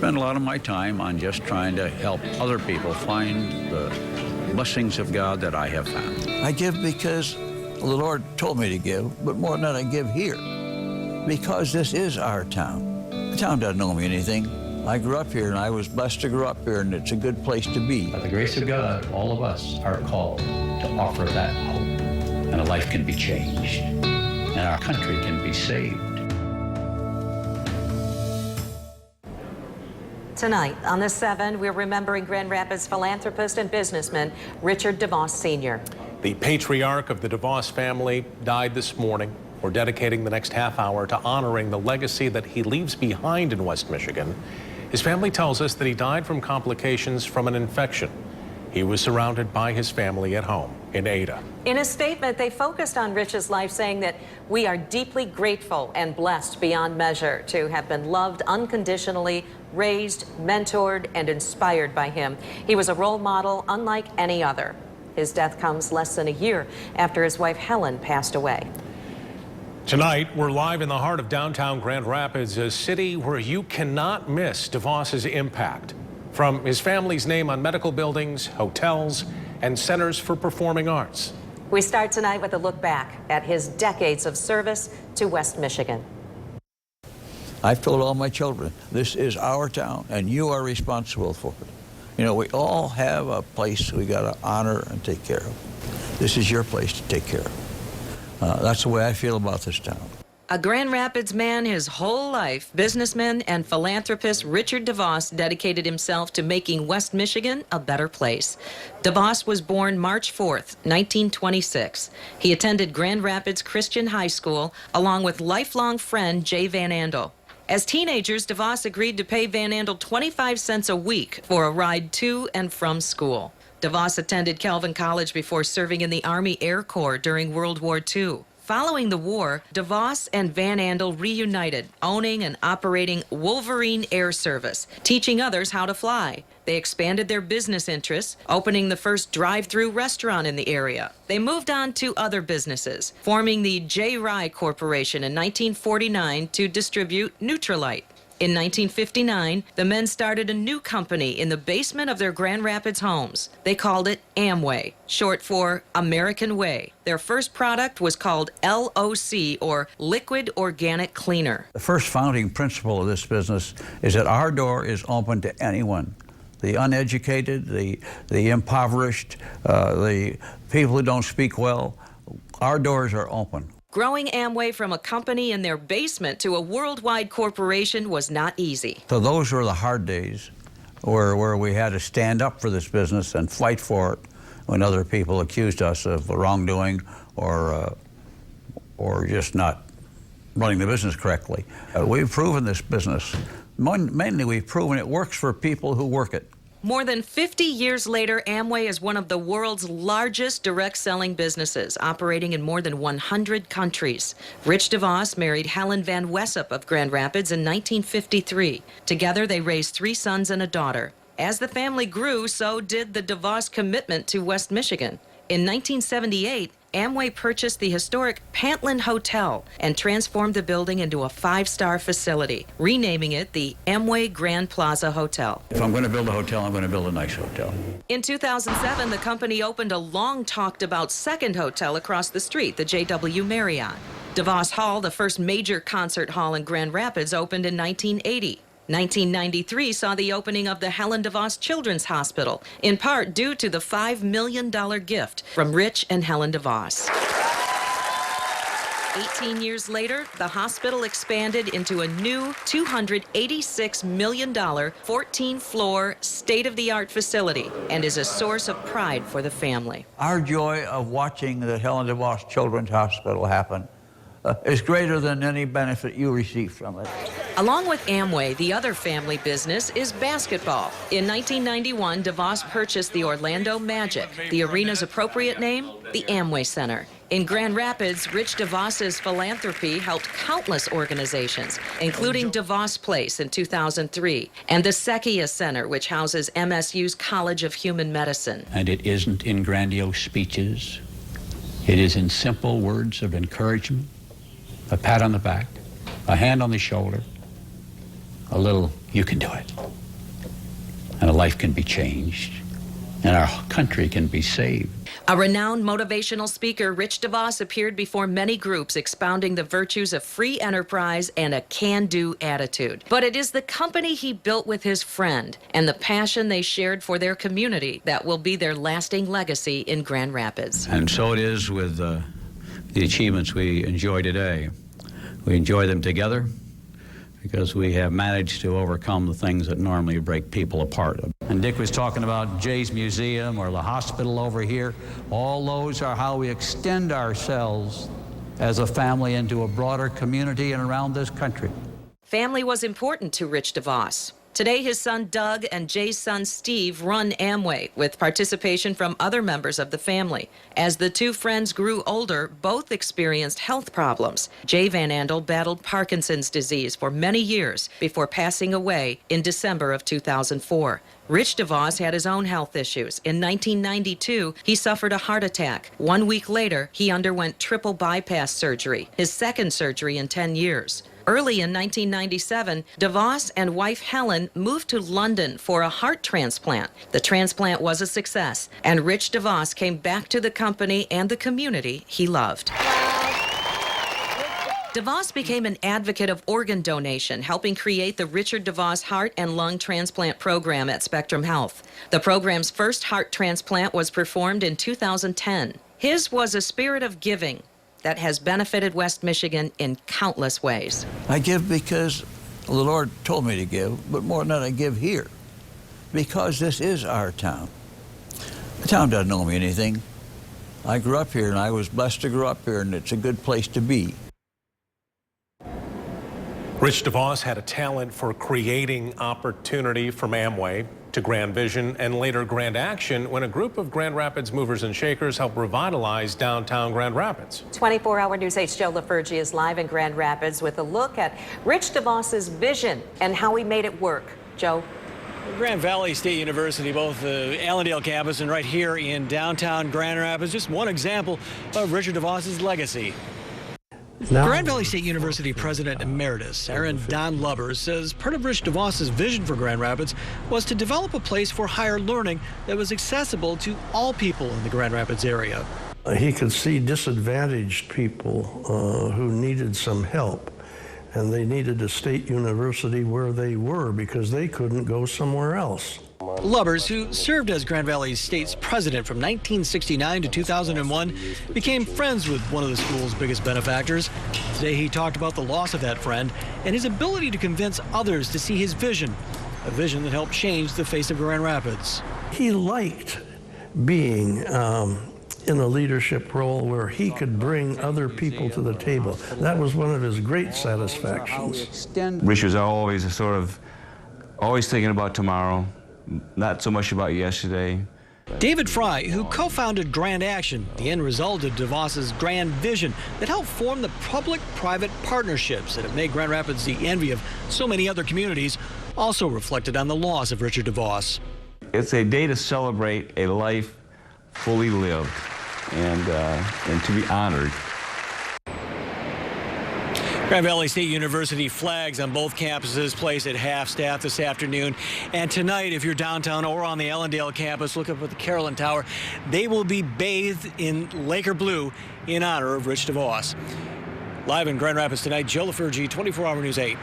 spend a lot of my time on just trying to help other people find the blessings of God that I have found. I give because the Lord told me to give, but more than that, I give here because this is our town. The town doesn't owe me anything. I grew up here, and I was blessed to grow up here, and it's a good place to be. By the grace of God, all of us are called to offer that hope, and a life can be changed, and our country can be saved. Tonight on The 7, we're remembering Grand Rapids philanthropist and businessman Richard DeVos Sr. The patriarch of the DeVos family died this morning. We're dedicating the next half hour to honoring the legacy that he leaves behind in West Michigan. His family tells us that he died from complications from an infection. He was surrounded by his family at home in Ada. In a statement, they focused on Rich's life, saying that we are deeply grateful and blessed beyond measure to have been loved unconditionally, raised, mentored, and inspired by him. He was a role model unlike any other. His death comes less than a year after his wife Helen passed away. Tonight, we're live in the heart of downtown Grand Rapids, a city where you cannot miss DeVos's impact. From his family's name on medical buildings, hotels, and centers for performing arts. We start tonight with a look back at his decades of service to West Michigan. I've told all my children, this is our town, and you are responsible for it. You know, we all have a place we got to honor and take care of. This is your place to take care of. That's the way I feel about this town. A Grand Rapids man his whole life, businessman and philanthropist Richard DeVos dedicated himself to making West Michigan a better place. DeVos was born March 4th, 1926. He attended Grand Rapids Christian High School along with lifelong friend Jay Van Andel. As teenagers, DeVos agreed to pay Van Andel 25 cents a week for a ride to and from school. DeVos attended Calvin College before serving in the Army Air Corps during World War II. Following the war, DeVos and Van Andel reunited, owning and operating Wolverine Air Service, teaching others how to fly. They expanded their business interests, opening the first drive-through restaurant in the area. They moved on to other businesses, forming the J. Rye Corporation in 1949 to distribute Nutrilite. In 1959, the men started a new company in the basement of their Grand Rapids homes. They called it Amway, short for American Way. Their first product was called LOC, or Liquid Organic Cleaner. The first founding principle of this business is that our door is open to anyone. The uneducated, the impoverished, the people who don't speak well, our doors are open. Growing Amway from a company in their basement to a worldwide corporation was not easy. So those were the hard days where we had to stand up for this business and fight for it when other people accused us of wrongdoing or just not running the business correctly. We've proven this business. Mainly we've proven it works for people who work it. More than 50 years later, Amway is one of the world's largest direct-selling businesses, operating in more than 100 countries. Rich DeVos married Helen Van Wessup of Grand Rapids in 1953. Together, they raised 3 sons and a daughter. As the family grew, so did the DeVos commitment to West Michigan. In 1978, Amway purchased the historic Pantland Hotel and transformed the building into a 5-star facility, renaming it the Amway Grand Plaza Hotel. If I'm going to build a hotel, I'm going to build a nice hotel. In 2007, the company opened a long-talked-about second hotel across the street, the JW Marriott. DeVos Hall, the first major concert hall in Grand Rapids, opened in 1980. 1993 saw the opening of the Helen DeVos Children's Hospital, in part due to the $5 million gift from Rich and Helen DeVos. 18 years later, the hospital expanded into a new $286 million, 14-floor, state-of-the-art facility and is a source of pride for the family. Our joy of watching the Helen DeVos Children's Hospital happen is greater than any benefit you receive from it. Along with Amway, the other family business is basketball. In 1991, DeVos purchased the Orlando Magic, the arena's appropriate name, the Amway Center. In Grand Rapids, Rich DeVos's philanthropy helped countless organizations, including DeVos Place in 2003, and the Secchia Center, which houses MSU's College of Human Medicine. And it isn't in grandiose speeches. It is in simple words of encouragement, a pat on the back, a hand on the shoulder, a little, you can do it. And a life can be changed, and our country can be saved. A renowned motivational speaker, Rich DeVos appeared before many groups expounding the virtues of free enterprise and a can-do attitude. But it is the company he built with his friend and the passion they shared for their community that will be their lasting legacy in Grand Rapids. And so it is with the achievements we enjoy today. We enjoy them together because we have managed to overcome the things that normally break people apart. And Dick was talking about Jay's Museum or the hospital over here. All those are how we extend ourselves as a family into a broader community and around this country. Family was important to Rich DeVos. Today, his son Doug and Jay's son Steve run Amway with participation from other members of the family. As the two friends grew older, both experienced health problems. Jay Van Andel battled Parkinson's disease for many years before passing away in December of 2004. Rich DeVos had his own health issues. In 1992, he suffered a heart attack. 1 week later, he underwent triple bypass surgery, his second surgery in 10 years. Early in 1997, DeVos and wife Helen moved to London for a heart transplant. The transplant was a success, and Rich DeVos came back to the company and the community he loved. DeVos became an advocate of organ donation, helping create the Richard DeVos Heart and Lung Transplant Program at Spectrum Health. The program's first heart transplant was performed in 2010. His was a spirit of giving that has benefited West Michigan in countless ways. I give because the Lord told me to give, but more than that, I give here because this is our town. The town doesn't owe me anything. I grew up here, and I was blessed to grow up here, and it's a good place to be. Rich DeVos had a talent for creating opportunity from Amway to Grand Vision and later Grand Action when a group of Grand Rapids movers and shakers helped revitalize downtown Grand Rapids. 24-hour News 8's Joe LaFurgie is live in Grand Rapids with a look at Rich DeVos's vision and how he made it work. Joe? Grand Valley State University, both the Allendale campus and right here in downtown Grand Rapids, just one example of Richard DeVos's legacy. Grand Valley State University President Emeritus Aaron Don Lubbers says part of Rich DeVos's vision for Grand Rapids was to develop a place for higher learning that was accessible to all people in the Grand Rapids area. He could see disadvantaged people who needed some help, and they needed a state university where they were because they couldn't go somewhere else. Lubbers, who served as Grand Valley State's president from 1969 to 2001, became friends with one of the school's biggest benefactors. Today he talked about the loss of that friend and his ability to convince others to see his vision, a vision that helped change the face of Grand Rapids. He liked being in a leadership role where he could bring other people to the table. That was one of his great satisfactions. Rich was always always thinking about tomorrow, not so much about yesterday. David Fry, who co-founded Grand Action, the end result of DeVos's grand vision that helped form the public-private partnerships that have made Grand Rapids the envy of so many other communities, also reflected on the loss of Richard DeVos. It's a day to celebrate a life fully lived and to be honored. Grand Valley State University flags on both campuses placed at half-staff this afternoon. And tonight, if you're downtown or on the Allendale campus, look up at the Carolyn Tower. They will be bathed in Laker blue in honor of Rich DeVos. Live in Grand Rapids tonight, Joe LaFurgie, 24-hour News 8.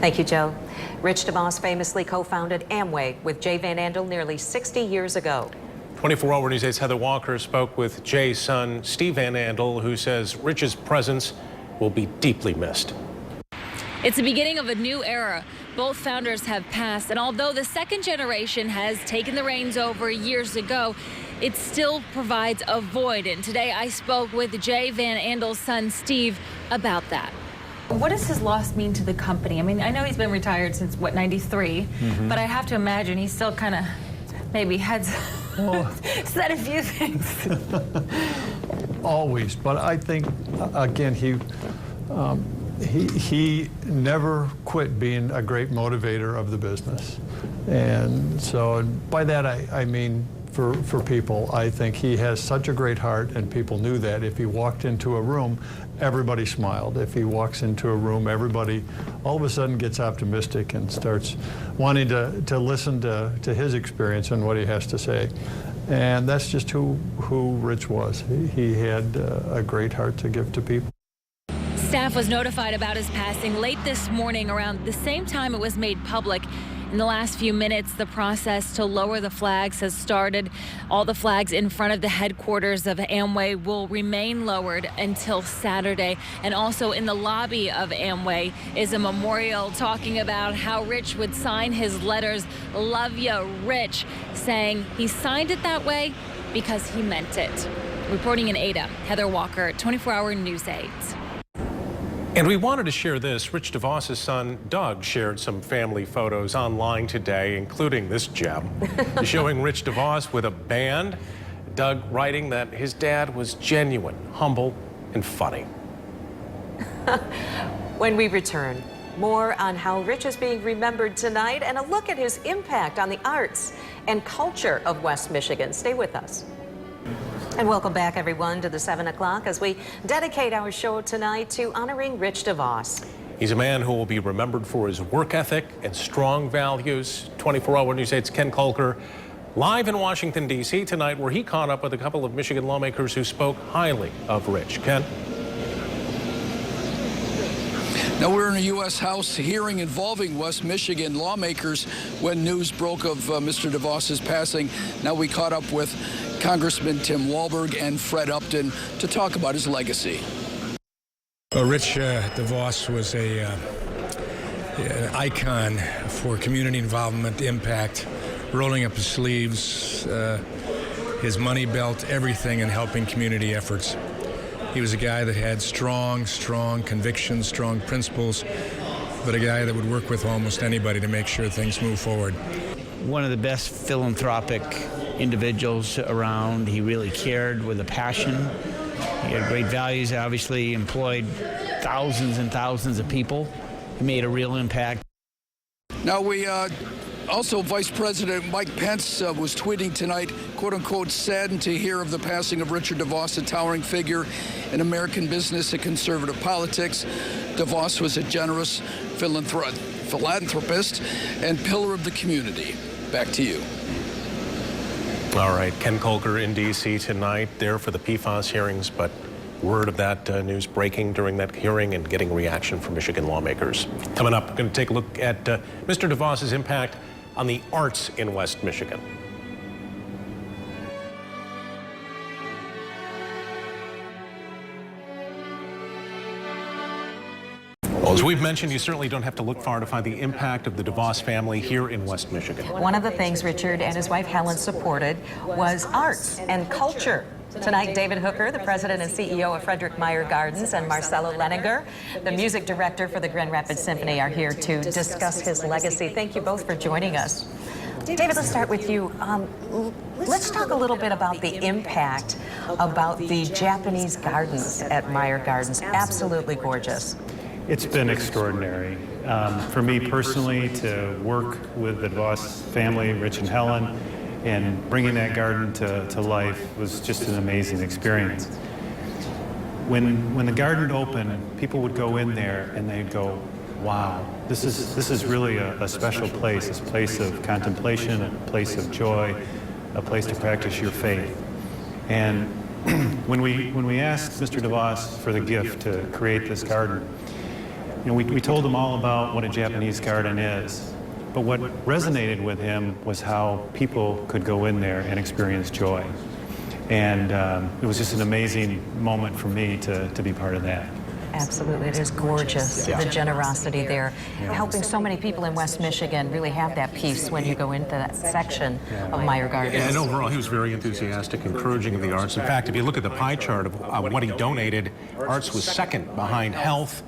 Thank you, Joe. Rich DeVos famously co-founded Amway with Jay Van Andel nearly 60 years ago. 24-hour News 8's Heather Walker spoke with Jay's son, Steve Van Andel, who says Rich's presence will be deeply missed. It's the beginning of a new era. Both founders have passed, and although the second generation has taken the reins over years ago, it still provides a void. And today I spoke with Jay Van Andel's son, Steve, about that. What does his loss mean to the company? I mean, I know he's been retired since, what, 93, but I have to imagine he still kind of maybe had said a few things. Always, but I think, again, he never quit being a great motivator of the business. And so by that, I mean for people. I think he has such a great heart, and people knew that. If he walked into a room, everybody smiled. If he walks into a room, everybody all of a sudden gets optimistic and starts wanting to listen to his experience and what he has to say. And that's just who Rich was. He had a great heart to give to people. Staff was notified about his passing late this morning around the same time it was made public. In the last few minutes, the process to lower the flags has started. All the flags in front of the headquarters of Amway will remain lowered until Saturday. And also in the lobby of Amway is a memorial talking about how Rich would sign his letters, "Love ya, Rich," saying he signed it that way because he meant it. Reporting in Ada, Heather Walker, 24-Hour News 8. And we wanted to share this. Rich DeVos' son, Doug, shared some family photos online today, including this gem, showing Rich DeVos with a band. Doug writing that his dad was genuine, humble, and funny. When we return, more on how Rich is being remembered tonight and a look at his impact on the arts and culture of West Michigan. Stay with us. And welcome back, everyone, to the 7 o'clock as we dedicate our show tonight to honoring Rich DeVos. He's a man who will be remembered for his work ethic and strong values. 24-Hour News 8's Ken Kolker live in Washington, D.C. tonight, where he caught up with a couple of Michigan lawmakers who spoke highly of Rich. Ken? Now, we're in a U.S. House hearing involving West Michigan lawmakers when news broke of Mr. DeVos' passing. Now we caught up with Congressman Tim Walberg and Fred Upton to talk about his legacy. Well, Rich DeVos was an icon for community involvement, impact, rolling up his sleeves, his money belt, everything in helping community efforts. He was a guy that had strong convictions, strong principles, but a guy that would work with almost anybody to make sure things move forward. One of the best philanthropic individuals around. He really cared with a passion. He had great values, obviously employed thousands and thousands of people. He made a real impact. Now we also, Vice President Mike Pence was tweeting tonight, quote unquote, saddened to hear of the passing of Richard DeVos, a towering figure in American business and conservative politics. DeVos was a generous philanthropist and pillar of the community. Back to you. All right, Ken Kolker in D.C. tonight, there for the PFAS hearings, but word of that news breaking during that hearing and getting reaction from Michigan lawmakers. Coming up, we're going to take a look at Mr. DeVos' impact on the arts in West Michigan. Well, as we've mentioned, you certainly don't have to look far to find the impact of the DeVos family here in West Michigan. One of the things Richard and his wife Helen supported was arts and culture. Tonight, David Hooker, the president and CEO of Frederick Meyer Gardens, and Marcelo Leninger, the music director for the Grand Rapids Symphony, are here to discuss his legacy. Thank you both for joining us. David, let's start with you. Let's talk a little bit about the impact about the Japanese gardens at Meyer Gardens. Absolutely gorgeous. It's been extraordinary. For me personally, to work with the DeVos family, Rich and Helen, and bringing that garden to life was just an amazing experience. When the garden opened, people would go in there and they'd go, wow, this is really a special place, a place of contemplation, a place of joy, a place to practice your faith. And when we asked Mr. DeVos for the gift to create this garden, you know, we told him all about what a Japanese garden is. But what resonated with him was how people could go in there and experience joy. And it was just an amazing moment for me to be part of that. Absolutely, it is gorgeous, the generosity there, helping so many people in West Michigan really have that peace when you go into that section of Meyer Gardens. Yeah, and overall, he was very enthusiastic, encouraging of the arts. In fact, if you look at the pie chart of what he donated, arts was second behind health,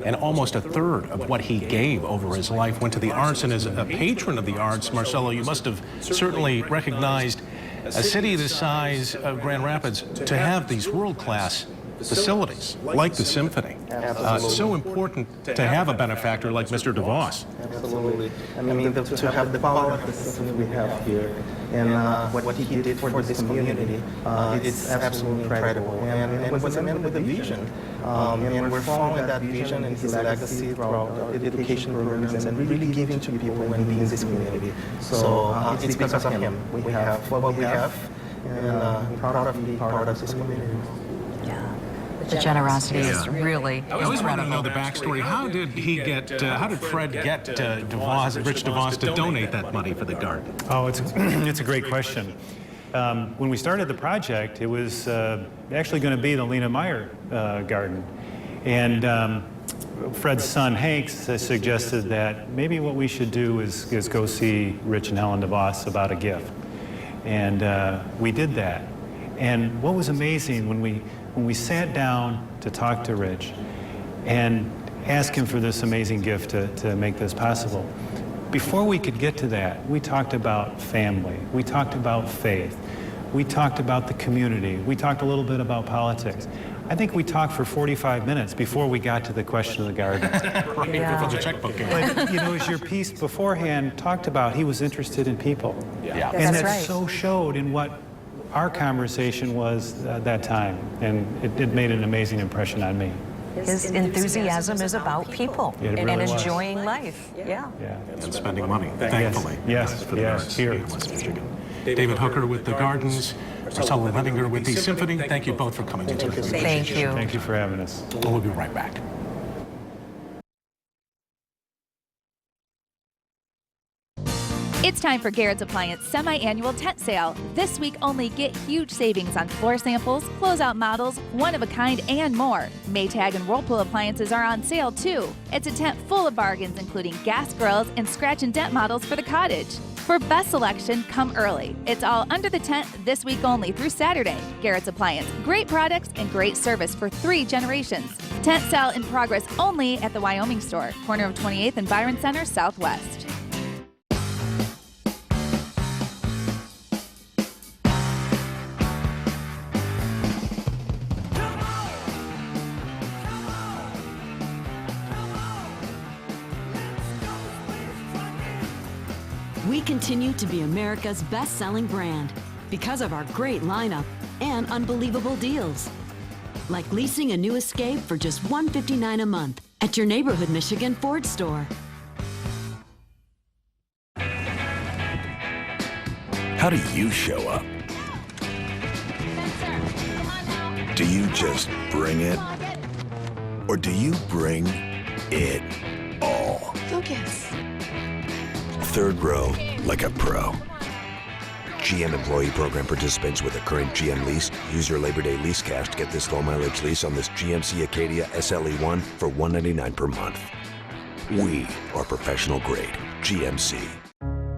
and almost a third of what he gave over his life went to the arts. And as a patron of the arts, Marcelo, you must have certainly recognized a city the size of Grand Rapids to have these world-class facilities like the Symphony. It's so important to have a benefactor like Mr. DeVos. Absolutely. I mean, to have the power of the system we have here and what he did for this community, it's absolutely incredible. And was a man with a vision. And we're following that vision and his legacy throughout our education programs and really giving to people and being in this community. So it's because of him we have what we have, and I'm proud of being part of this community. The generosity is really I always want to know the backstory. How did Fred get Rich DeVos to donate that money for the garden? Oh, it's a great question. When we started the project, it was actually going to be the Lena Meyer garden. And Fred's son, Hank, suggested that maybe what we should do is go see Rich and Helen DeVos about a gift. And we did that. And what was amazing when we sat down to talk to Rich and ask him for this amazing gift to make this possible, before we could get to that, we talked about family, we talked about faith, we talked about the community, we talked a little bit about politics. I think we talked for 45 minutes before we got to the question of the garden. Before the checkbook came. But, as your piece beforehand talked about, he was interested in people. Yeah. And That's that right. so showed in what our conversation was that time, and it made an amazing impression on me. His enthusiasm is about people It and really was. enjoying life. Yeah. And spending money, thankfully. Yes, for the yes, here. in West Michigan. David Hooker with the Gardens, Marcella Lettinger with the Symphony. Thank you both for coming into the presentation. Thank you. Thank you for having us. We'll be right back. It's time for Garrett's Appliance semi-annual tent sale. This week only, get huge savings on floor samples, closeout models, one-of-a-kind, and more. Maytag and Whirlpool appliances are on sale too. It's a tent full of bargains, including gas grills and scratch and dent models for the cottage. For best selection, come early. It's all under the tent this week only through Saturday. Garrett's Appliance, great products and great service for 3 generations. Tent sale in progress only at the Wyoming store, corner of 28th and Byron Center, Southwest. We continue to be America's best-selling brand because of our great lineup and unbelievable deals. Like leasing a new Escape for just $159 a month at your neighborhood Michigan Ford store. How do you show up? Do you just bring it? Or do you bring it all? Focus. Third row like a pro. GM employee program participants with a current GM lease. Use your Labor Day lease cash to get this low mileage lease on this GMC Acadia SLE1 for $199 per month. We are professional grade. GMC.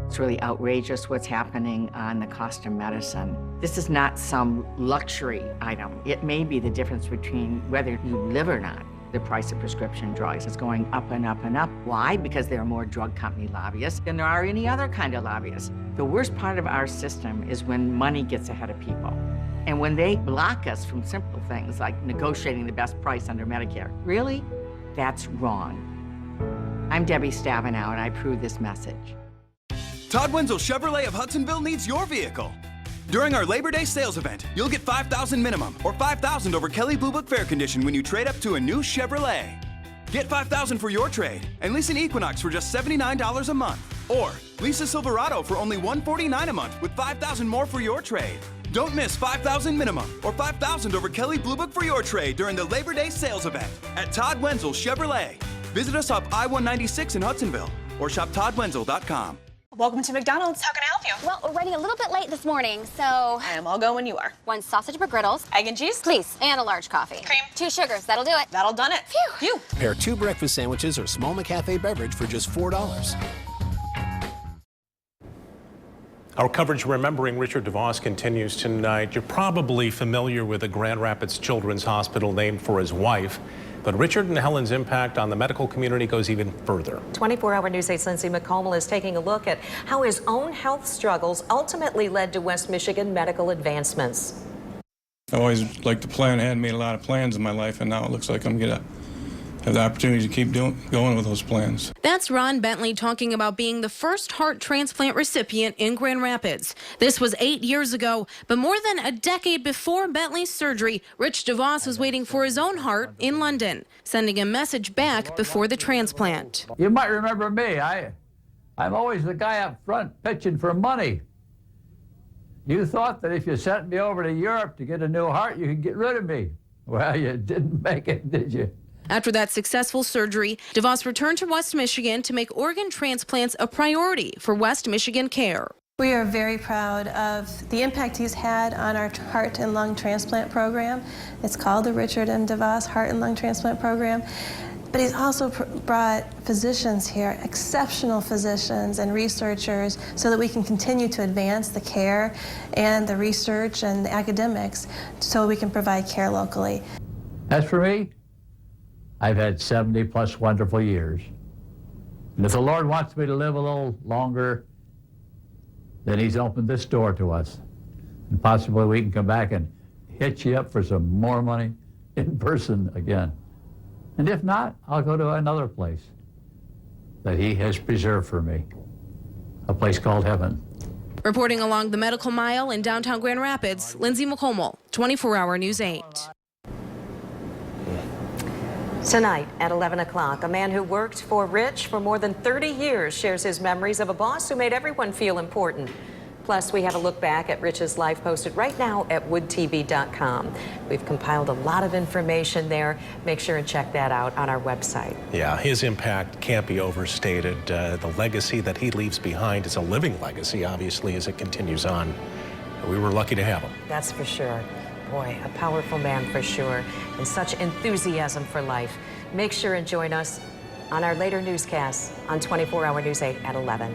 It's really outrageous what's happening on the cost of medicine. This is not some luxury item. It may be the difference between whether you live or not. The price of prescription drugs is going up and up and up. Why? Because there are more drug company lobbyists than there are any other kind of lobbyists. The worst part of our system is when money gets ahead of people. And when they block us from simple things like negotiating the best price under Medicare. Really? That's wrong. I'm Debbie Stabenow, and I approve this message. Todd Wenzel Chevrolet of Hudsonville needs your vehicle. During our Labor Day sales event, you'll get $5,000 minimum or $5,000 over Kelley Blue Book fair condition when you trade up to a new Chevrolet. Get $5,000 for your trade and lease an Equinox for just $79 a month. Or lease a Silverado for only $149 a month with $5,000 more for your trade. Don't miss $5,000 minimum or $5,000 over Kelley Blue Book for your trade during the Labor Day sales event at Todd Wenzel Chevrolet. Visit us up I-196 in Hudsonville or shop toddwenzel.com. Welcome to McDonald's. How can I help you? Well, we're running a little bit late this morning, so... I am all go when you are. 1 sausage McGriddles. Egg and cheese? Please. And a large coffee. Cream. 2 sugars. That'll do it. That'll done it. Phew. Pair 2 breakfast sandwiches or small McCafe beverage for just $4. Our coverage remembering Richard DeVos continues tonight. You're probably familiar with the Grand Rapids Children's Hospital named for his wife. But Richard and Helen's impact on the medical community goes even further. 24-hour News 8's Lindsay McCollum is taking a look at how his own health struggles ultimately led to West Michigan medical advancements. I always liked to plan. I had made a lot of plans in my life, and now it looks like I'm going to have the opportunity to keep going with those plans. That's Ron Bentley talking about being the first heart transplant recipient in Grand Rapids. This was 8 years ago, but more than a decade before Bentley's surgery, Rich DeVos was waiting for his own heart in London, sending a message back before the transplant. You might remember me. I'm always the guy up front pitching for money. You thought that if you sent me over to Europe to get a new heart, you could get rid of me. Well, you didn't make it, did you? After that successful surgery, DeVos returned to West Michigan to make organ transplants a priority for West Michigan Care. We are very proud of the impact he's had on our heart and lung transplant program. It's called the Richard M. DeVos Heart and Lung Transplant Program. But he's also brought physicians here, exceptional physicians and researchers, so that we can continue to advance the care and the research and the academics so we can provide care locally. As for me, I've had 70+ wonderful years. And if the Lord wants me to live a little longer, then he's opened this door to us. And possibly we can come back and hit you up for some more money in person again. And if not, I'll go to another place that he has preserved for me, a place called heaven. Reporting along the Medical Mile in downtown Grand Rapids, Lindsay McComel, 24-Hour News 8. Tonight at 11 o'clock, a man who worked for Rich for more than 30 years shares his memories of a boss who made everyone feel important. Plus, we have a look back at Rich's life posted right now at woodtv.com. We've compiled a lot of information there. Make sure and check that out on our website. Yeah, his impact can't be overstated. The legacy that he leaves behind is a living legacy, obviously, as it continues on. We were lucky to have him. That's for sure. Boy, a powerful man for sure, and such enthusiasm for life. Make sure and join us on our later newscasts on 24-Hour News 8 at 11.